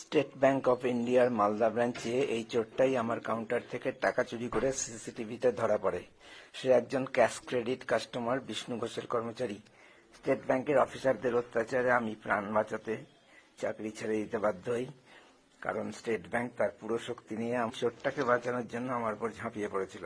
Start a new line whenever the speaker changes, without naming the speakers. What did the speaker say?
State bank of ইন্ডিয়ার মালদা ব্রাঞ্চে এই চোরটাই আমার কাউন্টার থেকে টাকা চুরি করে সিসিটিভিতে ধরা পড়ে। সে একজন ক্যাশ ক্রেডিট কাস্টমার বিষ্ণু ঘোষের কর্মচারী। স্টেট ব্যাংকের অফিসারদের অত্যাচারে আমি প্রাণ বাঁচাতে চাকরি ছেড়ে দিতে বাধ্য হই, কারণ স্টেট ব্যাংক তার পুরো শক্তি নিয়ে চোরটাকে বাঁচানোর জন্য আমার উপর ঝাঁপিয়ে পড়েছিল।